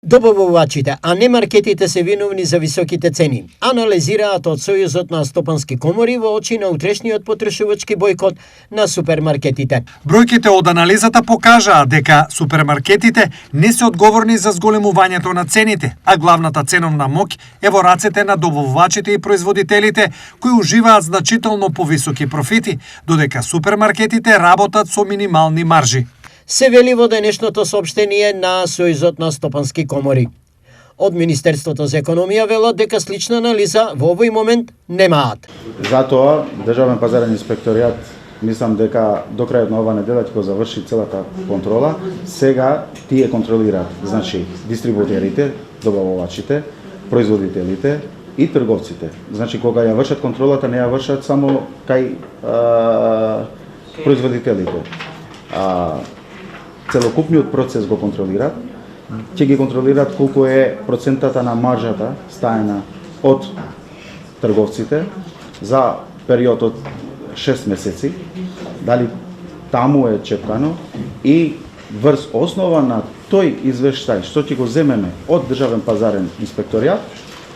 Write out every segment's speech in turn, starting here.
Добавувачите, а не маркетите се виновни за високите цени, анализираат од Сојузот на стопански комори во очи на утрешниот потрошувачки бојкот на супермаркетите. Бројките од анализата покажаа дека супермаркетите не се одговорни за зголемувањето на цените, а главната ценовна моќ е во рацете на добавувачите и производителите кои уживаат значително повисоки профити, додека супермаркетите работат со минимални маржи. Се вели во денешното соопштение на Сојузот на стопански комори. Од Министерството за економија велат дека слична анализа во овој момент немаат. Затоа Државен пазарен инспекторијат мислам дека до крајот на оваа недела ќе го заврши целата контрола. Сега тие контролираат, значи дистрибутерите, добавувачите, производителите и трговците. Значи кога ја вршат контролата не ја вршат само кај производителите. Целокупниот процес го контролираат, ќе ги контролираат колку е процентата на маржата стаена од трговците за период од 6 месеци, дали таму е чепкано и врз основа на тој извештај што ќе го земеме од Државен пазарен инспекторијат,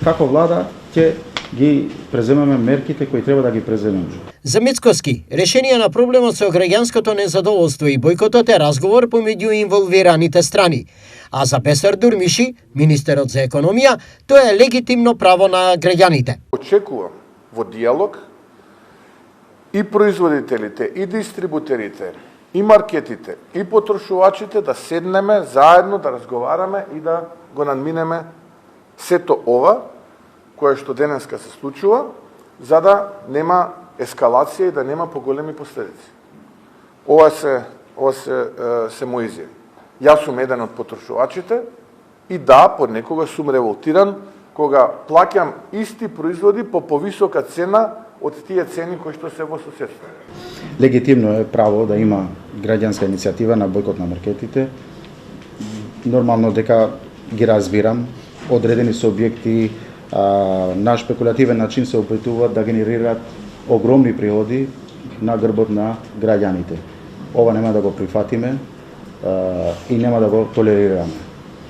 како влада ќе ги преземеме мерките кои треба да ги преземеме. За Мицкоски, решение на проблемот со граѓанското незадоволство и бојкотот е разговор помеѓу инволвираните страни. А за Бесар Дурмиши, министерот за економија, тоа е легитимно право на граѓаните. Очекувам во диалог и производителите, и дистрибутерите, и маркетите, и потрошувачите да седнеме заедно, да разговараме и да го надминеме сето ова, кое што денеска се случува, за да нема ескалација и да нема поголеми последици. Ова се мои изјави. Јас сум еден од потрошувачите и да, понекогаш сум револтиран кога плаќам исти производи по повисока цена од тие цени кои што се во соседство. Легитимно е право да има граѓанска иницијатива на бојкот на маркетите. Нормално дека ги разбирам, одредени субјекти на шпекулативен начин се опитуваат да генерираат огромни приходи на грбот на граѓаните. Ова нема да го прифатиме и нема да го толерираме.